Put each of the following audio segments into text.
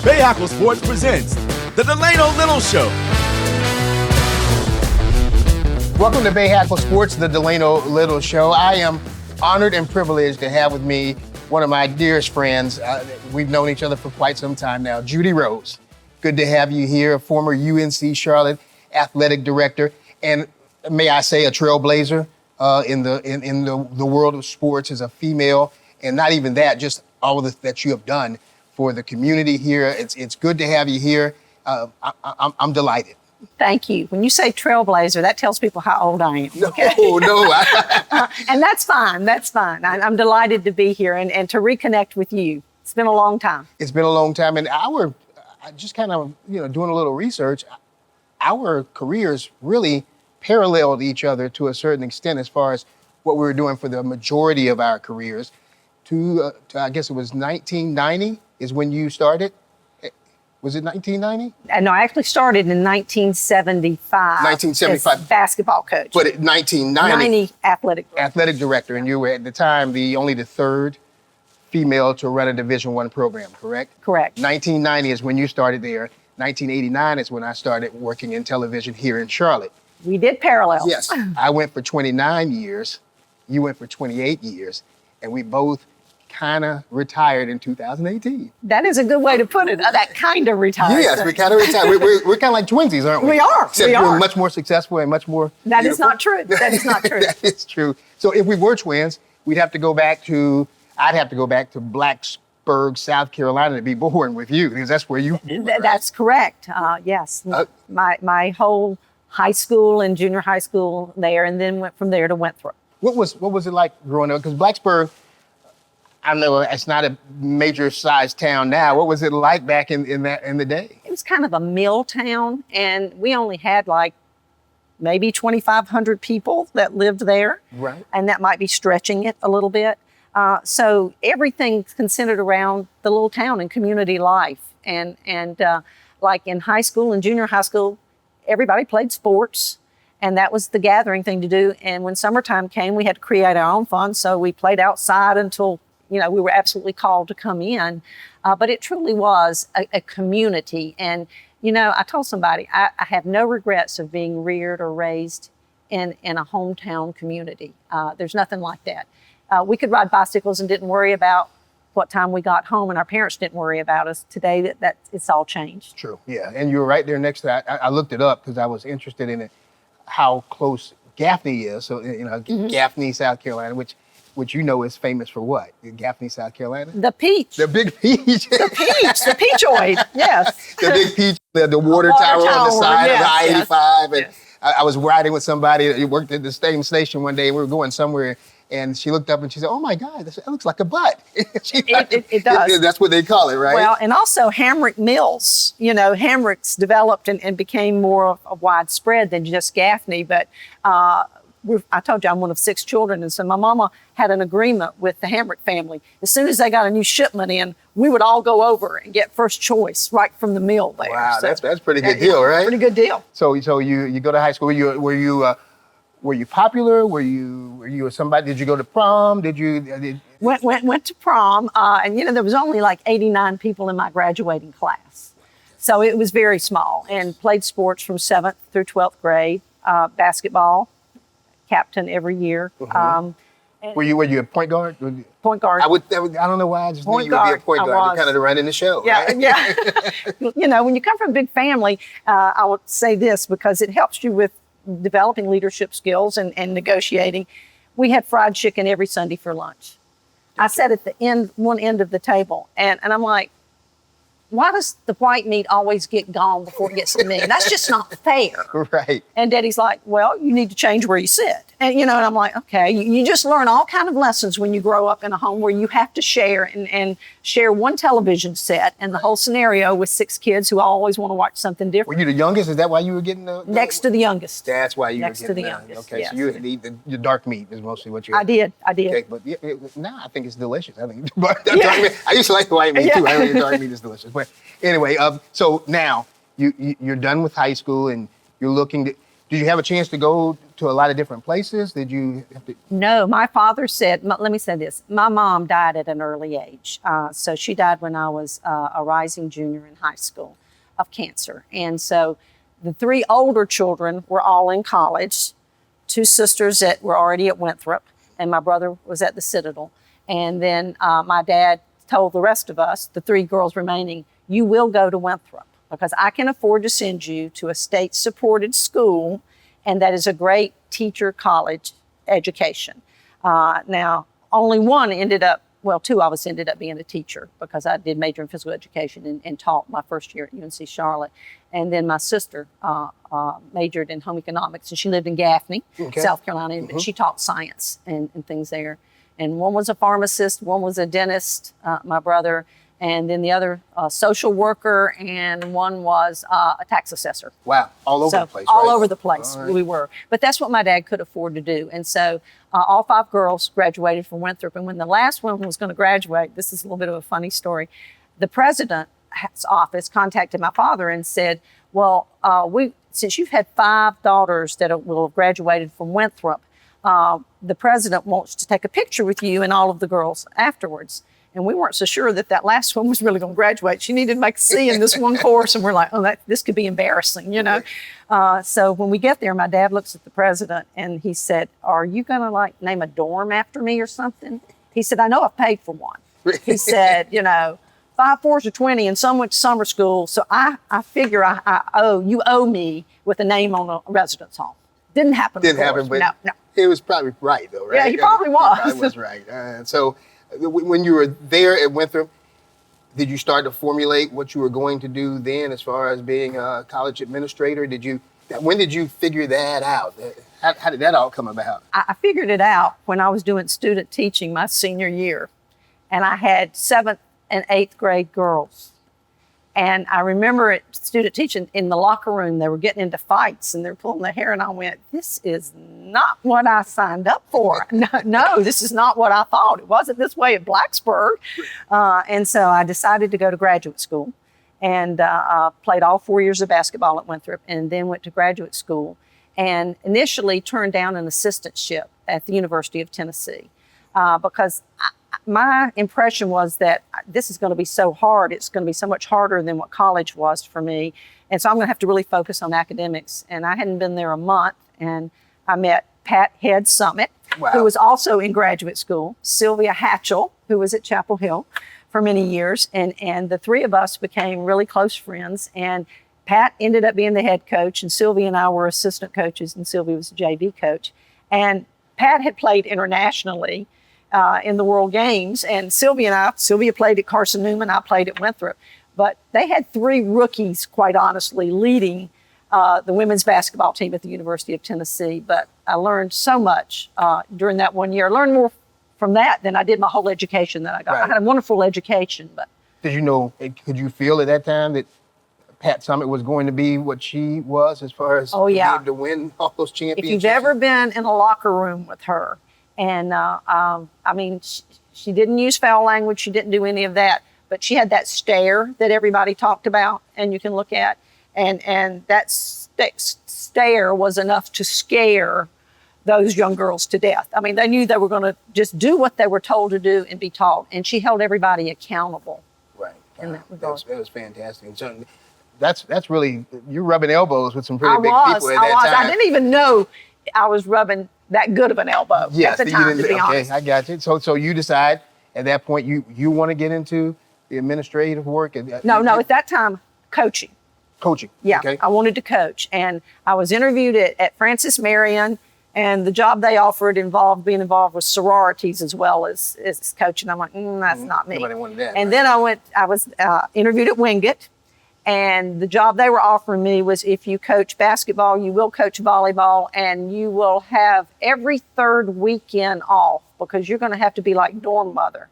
Bay Aqua Sports presents the Delano Little Show. Welcome to Bay Aqua Sports, the Delano Little Show. I am honored and privileged to have with me one of my dearest friends. We've known each other for quite some time now, Judy Rose. Good to have you here, former UNC Charlotte athletic director, and may I say a trailblazer in the world of sports as a female, and not even that, just all of that you have done for the community here. It's good to have you here. I'm delighted. Thank you. When you say trailblazer, that tells people how old I am. Okay? No. And that's fine. That's fine. I'm delighted to be here and to reconnect with you. It's been a long time. It's been a long time. And I just kind of, doing a little research, our careers really paralleled each other to a certain extent as far as what we were doing for the majority of our careers. To I guess it was 1990 is when you started. Was it 1990? No, I actually started in 1975. 1975. As basketball coach. But in 1990. Athletic director. And you were at the time only the third female to run a Division I program, correct? Correct. 1990 is when you started there. 1989 is when I started working in television here in Charlotte. We did parallel. Yes. I went for 29 years. You went for 28 years. And we both kind of retired in 2018. That is a good way to put it. That kind of retired. Yes, we kind of retired. We're kind of like twinsies, aren't we? We are. Except we're much more successful and much more That beautiful. is not true. That is not true. That is true. So if we were twins, I'd have to go back to Blacksburg, South Carolina to be born with you, because that's where you were, right? That's correct. Yes. My whole high school and junior high school there, and then went from there to Winthrop. What was it like growing up? Because Blacksburg, I know it's not a major sized town now. What was it like back in the day? It was kind of a mill town, and we only had like maybe 2,500 people that lived there. Right. And that might be stretching it a little bit. So everything's centered around the little town and community life. And like in high school and junior high school, everybody played sports. And that was the gathering thing to do. And when summertime came, we had to create our own fun. So we played outside until, we were absolutely called to come in. But it truly was a community. And, I told somebody, I have no regrets of being reared or raised in a hometown community. There's nothing like that. We could ride bicycles and didn't worry about what time we got home, and our parents didn't worry about us. Today, that it's all changed. True, yeah. And you were right there next to that. I looked it up because I was interested in it. How close Gaffney is. So, Gaffney, South Carolina, which is famous for what? Gaffney, South Carolina? The peach. The big peach. The peachoid, yes. The big peach, the water tower on the side of I-85. And yes. I was riding with somebody that worked at the same station one day, and we were going somewhere, and she looked up and she said, "Oh my God, that looks like a butt." It does. That's what they call it, right? Well, and also Hamrick Mills. Hamrick's developed and became more of widespread than just Gaffney. But I told you I'm one of 6 children, and so my mama had an agreement with the Hamrick family. As soon as they got a new shipment in, we would all go over and get first choice right from the mill there. Wow, so, that's pretty good deal, right? Pretty good deal. So you go to high school. Were you popular? Were you somebody? Did you go to prom? Went to prom, and there was only like 89 people in my graduating class, so it was very small. And played sports from 7th through 12th grade, basketball, captain every year. Mm-hmm. Were you a point guard? Point guard. I don't know why I just knew you would be a point guard. You're kind of running the show. Yeah, right? yeah. When you come from a big family, I would say this because it helps you with developing leadership skills and negotiating. We had fried chicken every Sunday for lunch. I sat at one end of the table, and I'm like, why does the white meat always get gone before it gets to me? That's just not fair. Right. And Daddy's like, well, you need to change where you sit. And, and I'm like, okay, you just learn all kind of lessons when you grow up in a home where you have to share and share one television set and the whole scenario with 6 kids who always want to watch something different. Were you the youngest? Is that why you were getting Next to the youngest. That's why you Next were to getting the youngest. Okay, yes. so you had to eat your dark meat is mostly what you had. I did. Okay, but now I think it's delicious. I think dark meat, I used to like the white meat too. I think dark meat is delicious. But anyway, so now you're done with high school and you're looking to, Did you have a chance to go to a lot of different places? Did you have to? No, my father said, let me say this. My mom died at an early age. So she died when I was a rising junior in high school of cancer. And so the three older children were all in college, two sisters that were already at Winthrop, and my brother was at the Citadel. And then my dad told the rest of us, the three girls remaining, you will go to Winthrop because I can afford to send you to a state-supported school, and that is a great teacher college education. Now, only one ended up, well, two of us ended up being a teacher because I did major in physical education and taught my first year at UNC Charlotte. And then my sister majored in home economics, and she lived in Gaffney, South Carolina, but she taught science and things there. And one was a pharmacist, one was a dentist, my brother, and then the other social worker, and one was a tax assessor. Wow, all over the place, all right? over the place we were. But that's what my dad could afford to do. And so all five girls graduated from Winthrop. And when the last one was going to graduate, this is a little bit of a funny story, the president's office contacted my father and said, well, since you've had five daughters that will have graduated from Winthrop, the president wants to take a picture with you and all of the girls afterwards. And we weren't so sure that last one was really going to graduate. She needed to make a C in this one course. And we're like, this could be embarrassing, you know? So when we get there, my dad looks at the president and he said, are you going to name a dorm after me or something? He said, I know I've paid for one. He said, 5 4s are 20 and some went to summer school. So I figure you owe me with a name on a residence hall. Didn't happen. Didn't happen, but no. It was probably right though, right? Yeah, he probably was. He probably was right. So when you were there at Winthrop, did you start to formulate what you were going to do then as far as being a college administrator? When did you figure that out? How did that all come about? I figured it out when I was doing student teaching my senior year. And I had 7th and 8th grade girls. And I remember at student teaching in the locker room, they were getting into fights and they're pulling their hair. And I went, this is not what I signed up for. No, this is not what I thought. It wasn't this way at Blacksburg. And so I decided to go to graduate school and played all 4 years of basketball at Winthrop and then went to graduate school and initially turned down an assistantship at the University of Tennessee because my impression was that this is going to be so hard. It's going to be so much harder than what college was for me. And so I'm going to have to really focus on academics. And I hadn't been there a month. And I met Pat Head Summit, who was also in graduate school, Sylvia Hatchell, who was at Chapel Hill for many years. And the three of us became really close friends. And Pat ended up being the head coach. And Sylvia and I were assistant coaches. And Sylvia was a JV coach. And Pat had played internationally in the World Games. And Sylvia played at Carson Newman, I played at Winthrop. But they had three rookies, quite honestly, leading the women's basketball team at the University of Tennessee. But I learned so much during that 1 year. I learned more from that than I did my whole education that I got. Right. I had a wonderful education. But could you feel at that time that Pat Summit was going to be what she was as far as being able to win all those championships? If you've ever been in a locker room with her, and she didn't use foul language. She didn't do any of that. But she had that stare that everybody talked about and you can look at. And that stare was enough to scare those young girls to death. I mean, they knew they were going to just do what they were told to do and be taught. And she held everybody accountable. Right. In that regard. That was fantastic. And so that's really, you're rubbing elbows with some pretty big people at that time. I didn't even know I was rubbing that good of an elbow at the time, to be honest. Okay, I got you. So you decide at that point you want to get into the administrative work? No, at that time, coaching. Coaching. Yeah, okay. I wanted to coach. And I was interviewed at Francis Marion, and the job they offered involved being involved with sororities as well as coaching. I'm like, that's not me. Nobody wanted that. And then I was interviewed at Wingate. And the job they were offering me was if you coach basketball, you will coach volleyball, and you will have every third weekend off because you're going to have to be like dorm mother.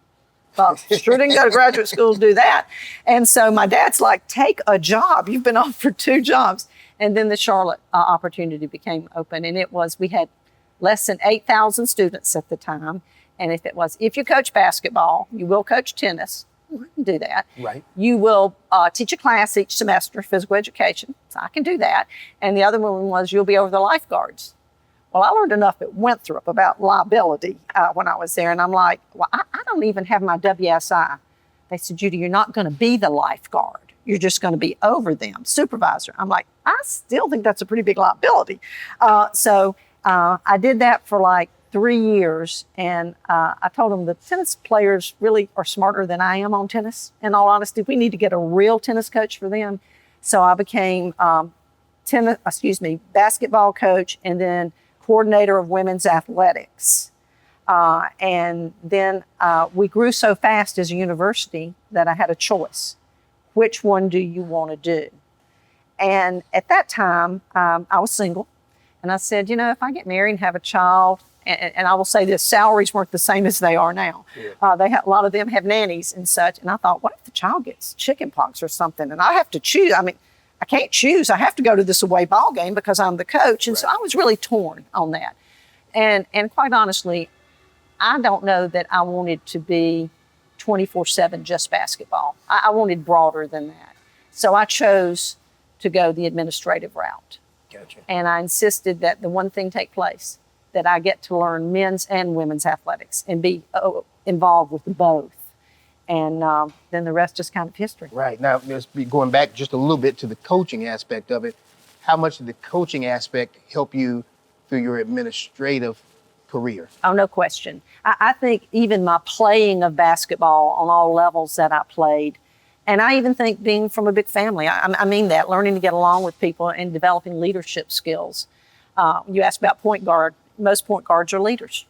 Well, sure didn't go to graduate school to do that. And so my dad's like, take a job. You've been offered 2 jobs. And then the Charlotte opportunity became open. And we had less than 8,000 students at the time. And if you coach basketball, you will coach tennis. I can do that. Right. You will teach a class each semester, physical education. So I can do that. And the other one was you'll be over the lifeguards. Well, I learned enough at Winthrop about liability when I was there. And I'm like, well, I don't even have my WSI. They said, Judy, you're not going to be the lifeguard. You're just going to be over them, supervisor. I'm like, I still think that's a pretty big liability. So I did that for like 3 years. And I told them the tennis players really are smarter than I am on tennis. In all honesty, we need to get a real tennis coach for them. So I became basketball coach and then coordinator of women's athletics. And then we grew so fast as a university that I had a choice. Which one do you want to do? And at that time, I was single. And I said, if I get married and have a child, and I will say this, salaries weren't the same as they are now. Yeah. A lot of them have nannies and such. And I thought, what if the child gets chicken pox or something? And I have to choose. I mean, I can't choose. I have to go to this away ball game because I'm the coach. And so I was really torn on that. And quite honestly, I don't know that I wanted to be 24/7 just basketball. I wanted broader than that. So I chose to go the administrative route. Gotcha. And I insisted that the one thing take place, that I get to learn men's and women's athletics and be involved with both. And then the rest is kind of history. Right. Now, let's be going back just a little bit to the coaching aspect of it. How much did the coaching aspect help you through your administrative career? Oh, no question. I think even my playing of basketball on all levels that I played, and I even think being from a big family, I mean that, learning to get along with people and developing leadership skills. You asked about point guard. Most point guards are leaders.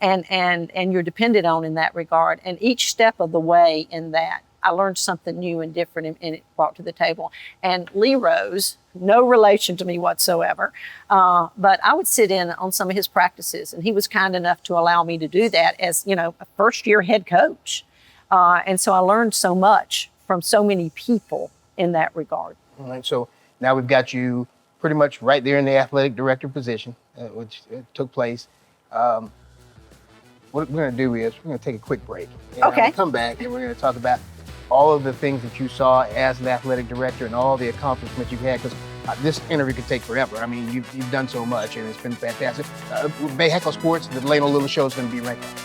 And you're dependent on in that regard. And each step of the way in that, I learned something new and different and it brought to the table. And Lee Rose, no relation to me whatsoever, but I would sit in on some of his practices, and he was kind enough to allow me to do that as, a first-year head coach. And so I learned so much from so many people in that regard. All right, so now we've got you pretty much right there in the athletic director position, which took place. What we're going to do is we're going to take a quick break. And Okay. We'll come back and we're going to talk about all of the things that you saw as an athletic director and all the accomplishments you've had, because this interview could take forever. I mean, you've done so much and it's been fantastic. Bay Heckle Sports, the Delano Little Show is going to be right back.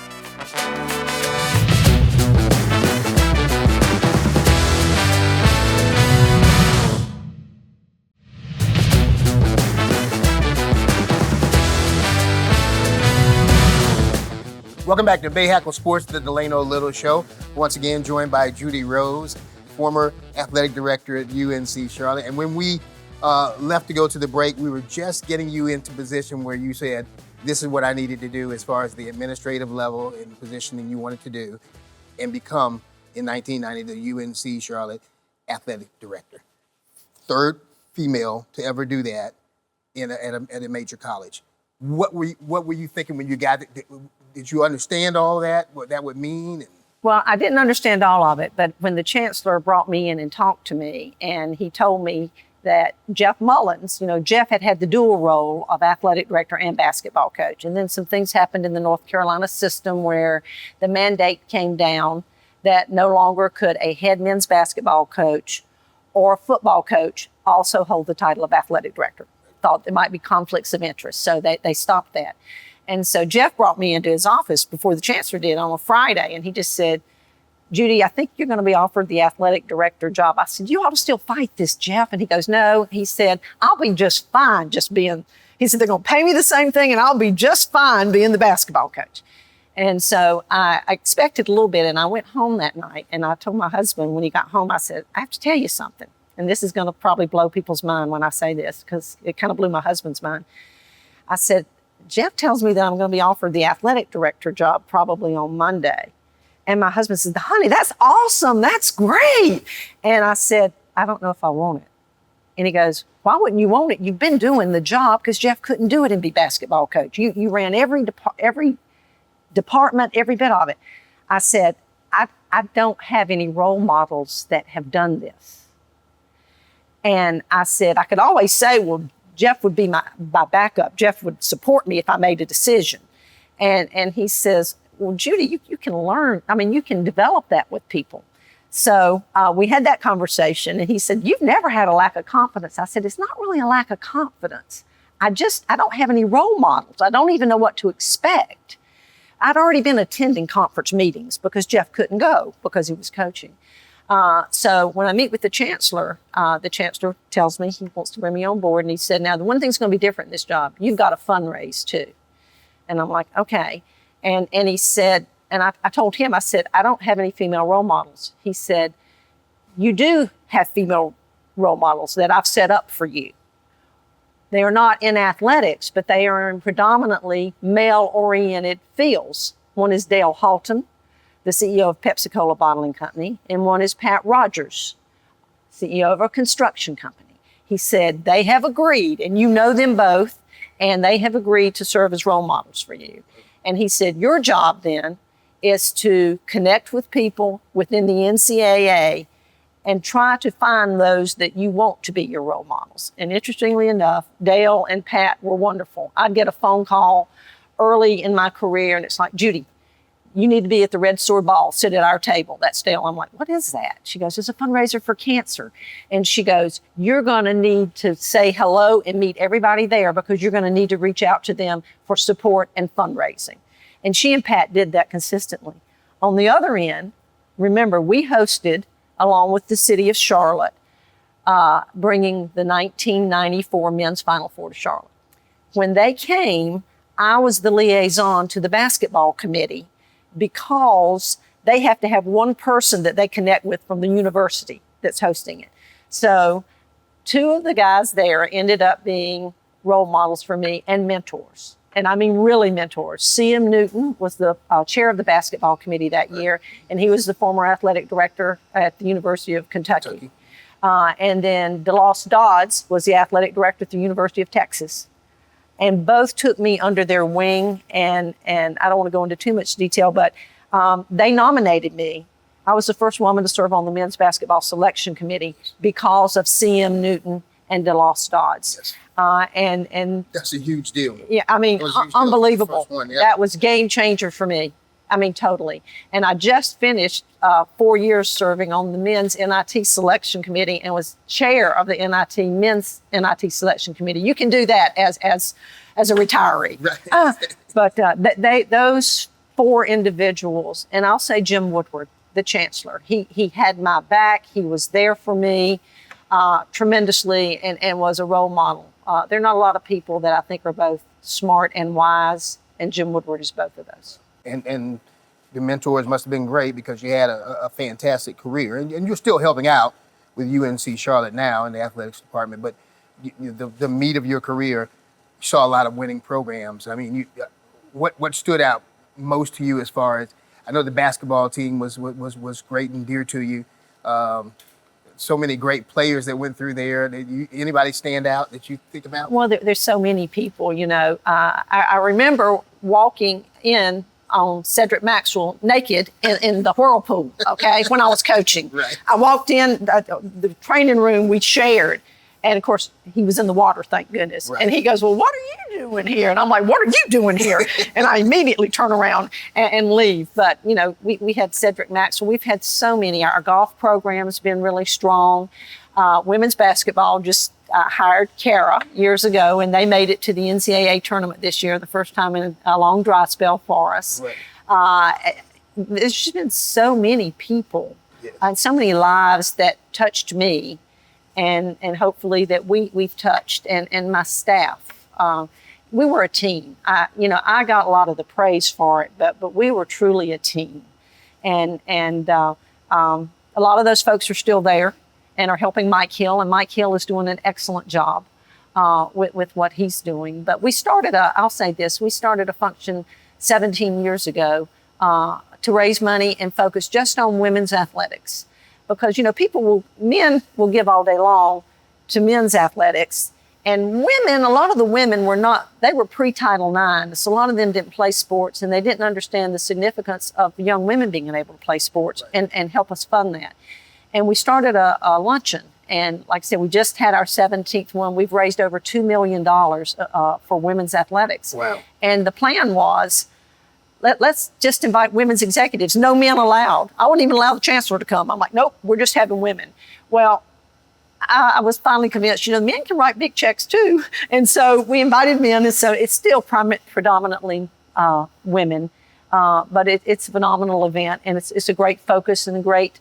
Welcome back to Bay Heckle Sports, the Delano Little Show. Once again, joined by Judy Rose, former athletic director at UNC Charlotte. And when we left to go to the break, we were just getting you into position where you said, this is what I needed to do as far as the administrative level and positioning you wanted to do, and become, in 1990, the UNC Charlotte athletic director. Third female to ever do that at a major college. What were you thinking when you got it? Did you understand all that, what that would mean? Well, I didn't understand all of it, but when the chancellor brought me in and talked to me, and he told me that Jeff Mullins, Jeff had the dual role of athletic director and basketball coach. And then some things happened in the North Carolina system where the mandate came down that no longer could a head men's basketball coach or a football coach also hold the title of athletic director. Thought there might be conflicts of interest, so they stopped that. And so Jeff brought me into his office before the chancellor did on a Friday, and he just said, Judy, I think you're going to be offered the athletic director job. I said, you ought to still fight this, Jeff. And he goes, no. He said, I'll be just fine just being, he said, they're going to pay me the same thing, and I'll be just fine being the basketball coach. And so I expected a little bit, and I went home that night, and I told my husband when he got home, I said, I have to tell you something. And this is going to probably blow people's mind when I say this, because it kind of blew my husband's mind. I said, Jeff tells me that I'm going to be offered the athletic director job probably on Monday. And my husband said, honey, that's awesome. That's great. And I said, I don't know if I want it. And he goes, why wouldn't you want it? You've been doing the job, because Jeff couldn't do it and be basketball coach. You ran every department, every bit of it. I said, I don't have any role models that have done this. And I said, I could always say, well, Jeff would be my backup. Jeff would support me if I made a decision. And he says, well, Judy, you can learn. I mean, you can develop that with people. So we had that conversation, and he said, "You've never had a lack of confidence." I said, "It's not really a lack of confidence. I don't have any role models. I don't even know what to expect." I'd already been attending conference meetings because Jeff couldn't go because he was coaching. So when I meet with the chancellor tells me he wants to bring me on board, and he said, "Now, the one thing's going to be different in this job. You've got to fundraise too." And I'm like, "Okay." And he said, and I told him, I said, "I don't have any female role models." He said, "You do have female role models that I've set up for you. They are not in athletics, but they are in predominantly male-oriented fields. One is Dale Halton, the CEO of Pepsi-Cola Bottling Company, and one is Pat Rogers, CEO of a construction company." He said, "They have agreed, and you know them both, and they have agreed to serve as role models for you." And he said, "Your job then is to connect with people within the NCAA and try to find those that you want to be your role models." And interestingly enough, Dale and Pat were wonderful. I'd get a phone call early in my career, and it's like, "Judy, you need to be at the Red Sword Ball, sit at our table." That's Dale. I'm like, "What is that?" She goes, "It's a fundraiser for cancer." And she goes, "You're going to need to say hello and meet everybody there because you're going to need to reach out to them for support and fundraising." And she and Pat did that consistently. On the other end, remember, we hosted, along with the city of Charlotte, bringing the 1994 men's Final Four to Charlotte. When they came, I was the liaison to the basketball committee because they have to have one person that they connect with from the university that's hosting it. So 2 of the guys there ended up being role models for me and mentors. And I mean, really mentors. C.M. Newton was the chair of the basketball committee that year, and he was the former athletic director at the University of Kentucky. And then DeLoss Dodds was the athletic director at the University of Texas. And both took me under their wing, and I don't want to go into too much detail, but they nominated me. I was the first woman to serve on the men's basketball selection committee because of C.M. Newton and DeLoss Dodds. Yes. And That's a huge deal. Yeah, I mean, unbelievable. One, yeah. That was game changer for me. I mean, totally. And I just finished 4 years serving on the men's NIT selection committee and was chair of the men's NIT selection committee. You can do that as a retiree. Right. But those 4 individuals, and I'll say Jim Woodward, the chancellor, he had my back. He was there for me tremendously and was a role model. There are not a lot of people that I think are both smart and wise, and Jim Woodward is both of those. And the mentors must have been great because you had a fantastic career, and you're still helping out with UNC Charlotte now in the athletics department. But the meat of your career, you saw a lot of winning programs. I mean, what stood out most to you as far as, I know the basketball team was great and dear to you. So many great players that went through there. Anybody stand out that you think about? Well, there's so many people, you know. I remember walking in on Cedric Maxwell naked in the whirlpool, okay, when I was coaching. Right. I walked in the training room we shared, and of course, he was in the water, thank goodness. Right. And he goes, "Well, what are you doing here?" And I'm like, "What are you doing here?" And I immediately turn around and leave. But, you know, we had Cedric Maxwell. We've had so many. Our golf program's been really strong. Women's basketball just hired Kara years ago, and they made it to the NCAA tournament this year, the first time in a long dry spell for us. Right. There's just been so many people and so many lives that touched me, and hopefully that we've touched, and my staff. We were a team. I got a lot of the praise for it, but we were truly a team, and a lot of those folks are still there and are helping Mike Hill, and Mike Hill is doing an excellent job with what he's doing. But we started I'll say this, we started a function 17 years ago to raise money and focus just on women's athletics. Because, you know, men will give all day long to men's athletics, and women, a lot of the women they were pre-Title IX, so a lot of them didn't play sports, and they didn't understand the significance of young women being able to play sports. Right. and help us fund that. And we started a luncheon, and like I said, we just had our 17th one. We've raised over $2 million for women's athletics. Wow. And the plan was let's just invite women's executives. No men allowed. I wouldn't even allow the chancellor to come. I'm like, nope, we're just having women. Well, I was finally convinced, men can write big checks too. And so we invited men. And so it's still predominantly women. But it's a phenomenal event. And it's a great focus and a great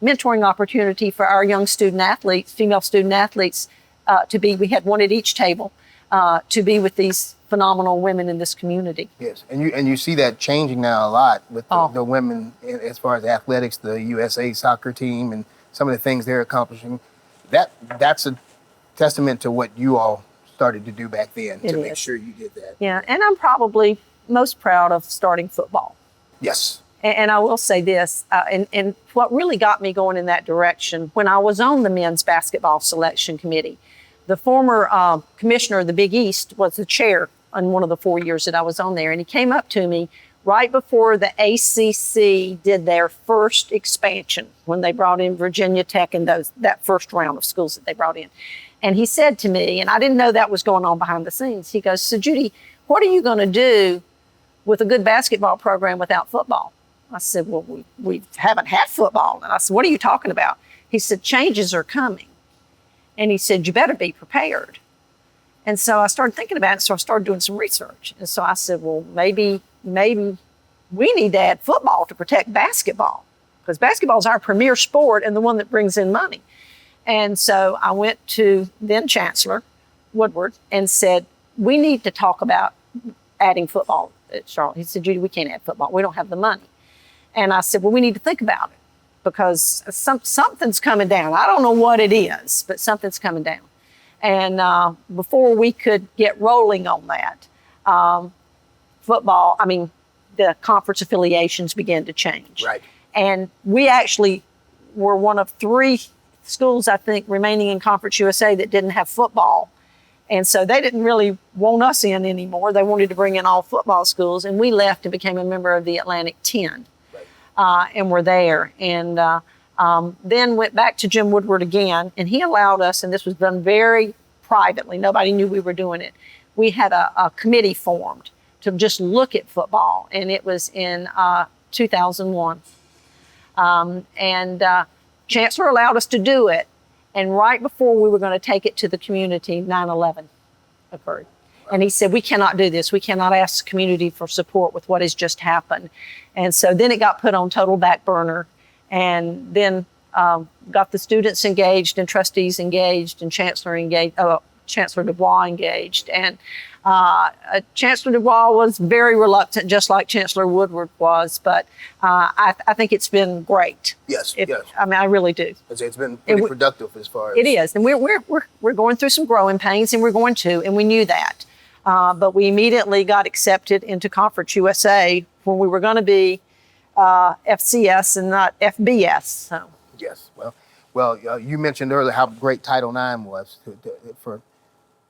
mentoring opportunity for our young student athletes, female student athletes, to be. We had one at each table to be with these phenomenal women in this community. Yes, and you see that changing now a lot with the women as far as athletics, the USA soccer team, and some of the things they're accomplishing. That's a testament to what you all started to do back then make sure you did that. Yeah, and I'm probably most proud of starting football. Yes. And I will say this, and what really got me going in that direction, when I was on the men's basketball selection committee, the former commissioner of the Big East was the chair in one of the 4 years that I was on there. And he came up to me right before the ACC did their first expansion, when they brought in Virginia Tech and that first round of schools that they brought in. And he said to me, and I didn't know that was going on behind the scenes, he goes, "So Judy, what are you going to do with a good basketball program without football?" I said, "Well, we haven't had football." And I said, "What are you talking about?" He said, "Changes are coming." And he said, "You better be prepared." And so I started thinking about it. So I started doing some research. And so I said, well, maybe we need to add football to protect basketball, because basketball is our premier sport and the one that brings in money. And so I went to then Chancellor Woodward and said, we need to talk about adding football at Charlotte. He said, "Judy, we can't add football. We don't have the money." And I said, well, we need to think about it, because something's coming down. I don't know what it is, but something's coming down. And before we could get rolling on that, the conference affiliations began to change. Right. And we actually were one of 3 schools, I think, remaining in Conference USA that didn't have football. And so they didn't really want us in anymore. They wanted to bring in all football schools. And we left and became a member of the Atlantic 10. And we're there. And then went back to Jim Woodward again, and he allowed us, and this was done very privately. Nobody knew we were doing it. We had a committee formed to just look at football, and it was in 2001. Chancellor allowed us to do it, and right before we were going to take it to the community, 9/11 occurred. And he said, we cannot do this. We cannot ask the community for support with what has just happened. And so then it got put on total back burner, and then got the students engaged and trustees engaged and Chancellor Dubois engaged. And Chancellor Dubois was very reluctant, just like Chancellor Woodward was, but I think it's been great. Yes. I mean, I really do. It's been pretty productive as far as... It is, and we're going through some growing pains, and we're going to, and we knew that. But we immediately got accepted into Conference USA when we were going to be FCS and not FBS. So. Yes. Well, you mentioned earlier how great Title IX was for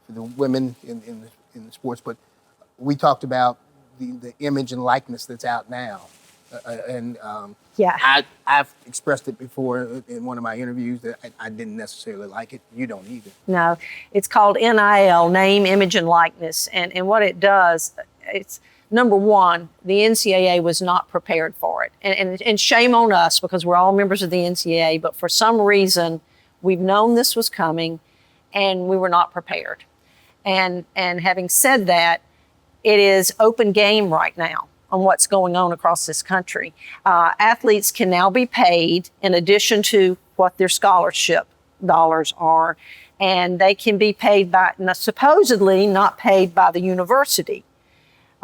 the women in the sports, but we talked about the image and likeness that's out now. I've expressed it before in one of my interviews that I didn't necessarily like it. You don't either. No, it's called NIL, name, image, and likeness. And what it does, it's number one, the NCAA was not prepared for it. And shame on us, because we're all members of the NCAA, but for some reason, we've known this was coming and we were not prepared. And having said that, it is open game right now on what's going on across this country. Athletes can now be paid in addition to what their scholarship dollars are, and they can be paid by, supposedly not paid by the university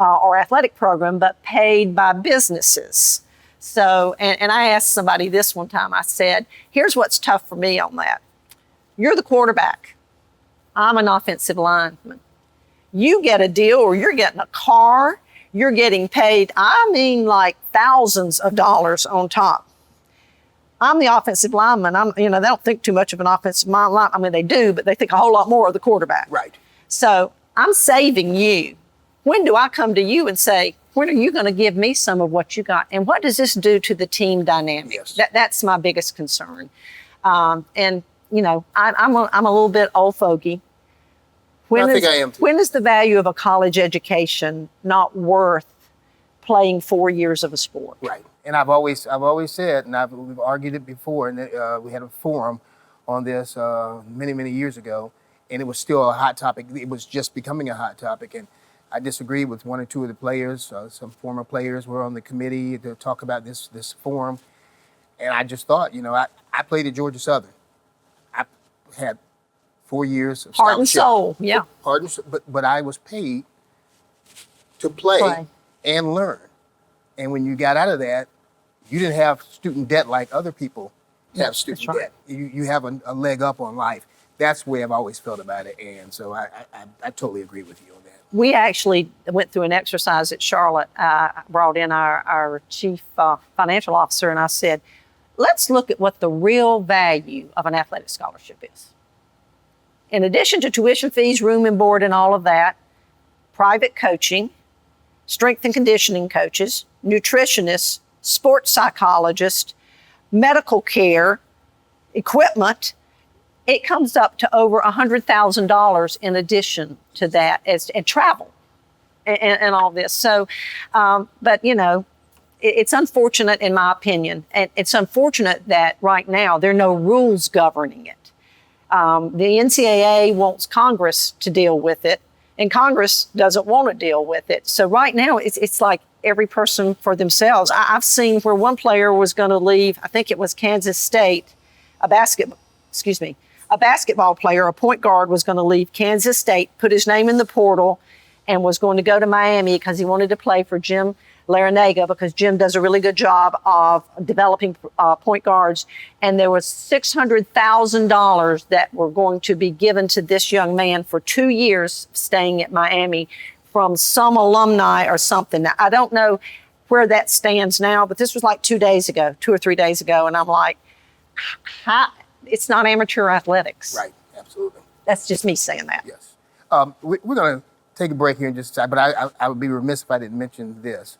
or athletic program, but paid by businesses. So, and I asked somebody this one time, I said, here's what's tough for me on that. You're the quarterback. I'm an offensive lineman. You get a deal, or you're getting a car, you're getting paid, like thousands of dollars on top. I'm the offensive lineman. They don't think too much of an offensive line. I mean, they do, but they think a whole lot more of the quarterback. Right. So I'm saving you. When do I come to you and say, when are you going to give me some of what you got? And what does this do to the team dynamic? Yes. That's my biggest concern. I'm a little bit old fogey. I think I am too. When is the value of a college education not worth playing 4 years of a sport. Right. And I've always said, and we've argued it before, and we had a forum on this many years ago, and it was still a hot topic. It was just becoming a hot topic, and I disagreed with one or two of the players. Some former players were on the committee to talk about this forum, and I just thought, I played at Georgia Southern. I had 4 years of Heart and scholarship. soul, yeah. But I was paid to play and learn. And when you got out of that, you didn't have student debt like other people have student debt. You have a leg up on life. That's the way I've always felt about it. And so I totally agree with you on that. We actually went through an exercise at Charlotte. I brought in our chief financial officer, and I said, let's look at what the real value of an athletic scholarship is. In addition to tuition fees, room and board, and all of that, private coaching, strength and conditioning coaches, nutritionists, sports psychologists, medical care, equipment, it comes up to over $100,000 in addition to that, and travel and all this. So, but it's unfortunate in my opinion, and it's unfortunate that right now there are no rules governing it. The NCAA wants Congress to deal with it, and Congress doesn't want to deal with it. So right now it's like every person for themselves. I've seen where one player was going to leave, I think it was Kansas State, a basketball player, a point guard, was going to leave Kansas State, put his name in the portal, and was going to go to Miami because he wanted to play for Jim Larinaga, because Jim does a really good job of developing point guards. And there was $600,000 that were going to be given to this young man for 2 years staying at Miami from some alumni or something. Now, I don't know where that stands now, but this was like 2 or 3 days ago. And I'm like, it's not amateur athletics. Right, absolutely. That's just me saying that. Yes. We're going to take a break here in just a second, but I would be remiss if I didn't mention this.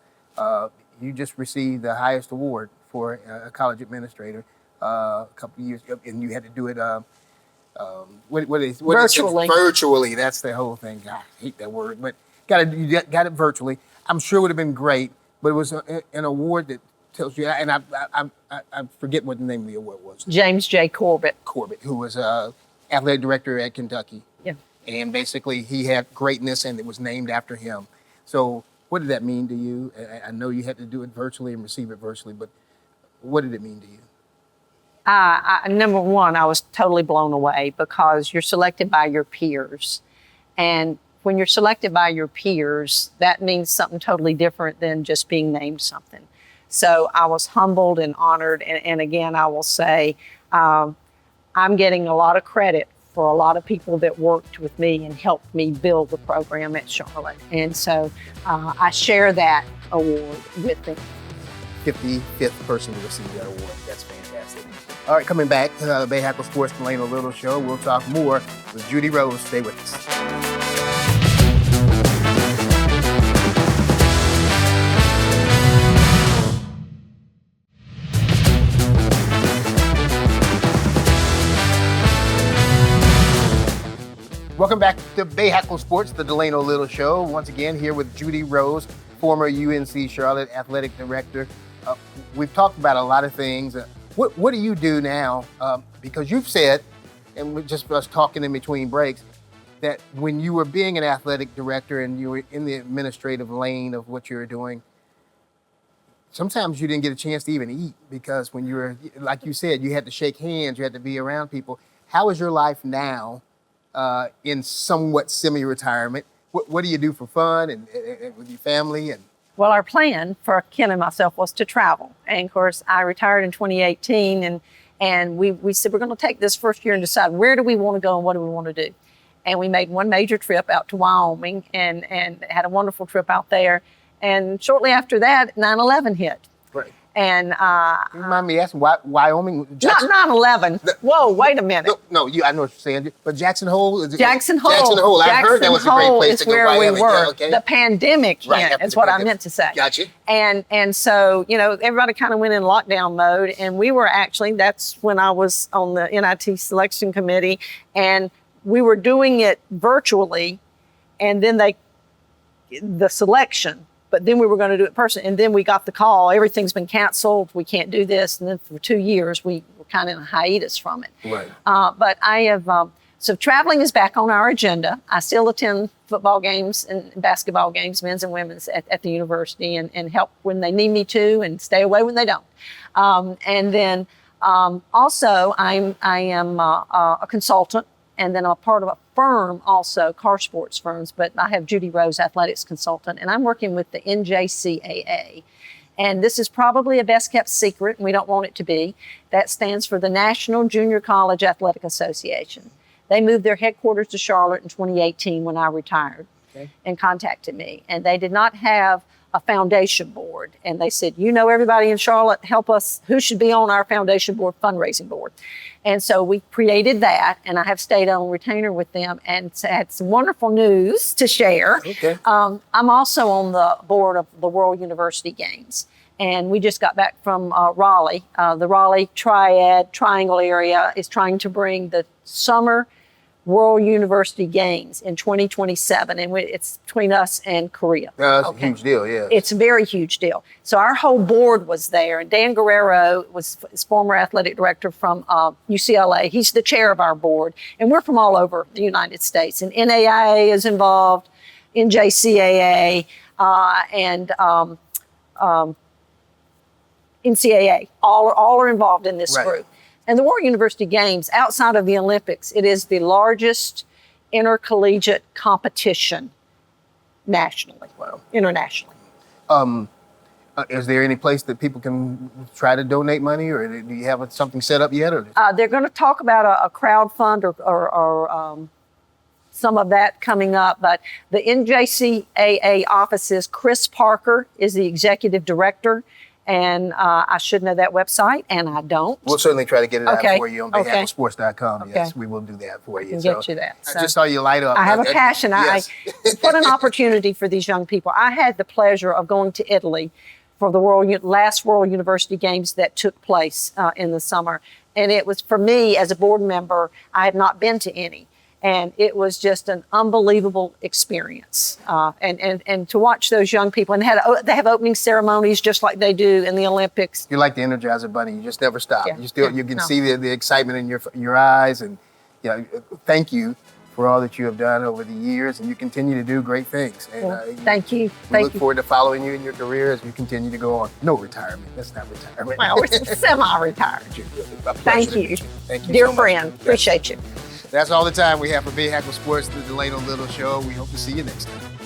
You just received the highest award for a college administrator a couple of years ago, and you had to do it virtually. Virtually, that's the whole thing. God, I hate that word, but you got it virtually. I'm sure it would have been great, but it was an award that tells you, and I forget what the name of the award was. James J. Corbett, who was athletic director at Kentucky. Yeah. And basically he had greatness, and it was named after him. So what did that mean to you? I know you had to do it virtually and receive it virtually, but what did it mean to you? Number one, I was totally blown away, because you're selected by your peers. And when you're selected by your peers, that means something totally different than just being named something. So I was humbled and honored. And again, I will say, I'm getting a lot of credit for a lot of people that worked with me and helped me build the program at Charlotte. And so I share that award with them. 55th person to receive that award. That's fantastic. All right, coming back to the Bay Hackle Sports Delano Little Show, we'll talk more with Judy Rose. Stay with us. Welcome back to Bay Hackle Sports, the Delano Little Show. Once again, here with Judy Rose, former UNC Charlotte athletic director. We've talked about a lot of things. What do you do now? Because you've said, and we're just us talking in between breaks, that when you were being an athletic director and you were in the administrative lane of what you were doing, sometimes you didn't get a chance to even eat, because when you were, like you said, you had to shake hands, you had to be around people. How is your life now? In somewhat semi-retirement? What do you do for fun and with your family? Well, our plan for Ken and myself was to travel. And of course, I retired in 2018, and we said, we're going to take this first year and decide where do we want to go and what do we want to do. And we made one major trip out to Wyoming and had a wonderful trip out there. And shortly after that, 9/11 hit. Right. And you mind me asking why Wyoming? Not 9/11. Whoa, wait a minute. No, I know what you're saying. But Jackson Hole. Jackson Hole. I've heard that was a great place to go. Where we were. Yeah, okay. The pandemic hit is what I meant to say. Gotcha. And so everybody kind of went in lockdown mode, and we were actually, that's when I was on the NIT selection committee, and we were doing it virtually, and then the selection but then we were going to do it in person. And then we got the call, everything's been canceled. We can't do this. And then for 2 years, we were kind of in a hiatus from it. Right. But I have, so traveling is back on our agenda. I still attend football games and basketball games, men's and women's at the university, and help when they need me to and stay away when they don't. And then also I am a consultant, and then I'm a part of a firm also, car sports firms, but I have Judy Rose, athletics consultant, and I'm working with the NJCAA. And this is probably a best kept secret, and we don't want it to be. That stands for the National Junior College Athletic Association. They moved their headquarters to Charlotte in 2018 when I retired, and contacted me. And they did not have a foundation board. And they said, you know everybody in Charlotte, help us. Who should be on our foundation board, fundraising board? And so we created that, and I have stayed on retainer with them and had some wonderful news to share. Okay. I'm also on the board of the World University Games. And we just got back from Raleigh. The Raleigh Triangle area is trying to bring the Summer World University Games in 2027, and it's between us and Korea. That's a huge deal, yeah. It's a very huge deal. So our whole board was there, and Dan Guerrero was former athletic director from UCLA. He's the chair of our board, and we're from all over the United States. And NAIA is involved, NJCAA, and NCAA. All are involved in this group. And the World University Games, outside of the Olympics, it is the largest intercollegiate competition nationally, internationally. Is there any place that people can try to donate money, or do you have something set up yet? Or? They're going to talk about a crowd fund or some of that coming up, but the NJCAA offices, Chris Parker is the executive director. And I should know that website, and I don't. We'll certainly try to get it out for you on BayHackleSports.com. Yes, we will do that for you. We'll get you that. I just saw you light up. I have a passion. Yes. What an opportunity for these young people. I had the pleasure of going to Italy for the last World University Games that took place in the summer. And it was, for me, as a board member, I had not been to any. And it was just an unbelievable experience. And to watch those young people, and they have opening ceremonies just like they do in the Olympics. You're like the Energizer Bunny. You just never stop. Yeah. You can see the excitement in your eyes. And thank you for all that you have done over the years, and you continue to do great things. And, thank you. We look forward to following you in your career as you continue to go on. No retirement. That's not retirement. Well, we're semi-retired. Thank you. Thank you, dear so friend. Much. Appreciate you. That's all the time we have for Bay Hackle Sports, the Delano Little Show. We hope to see you next time.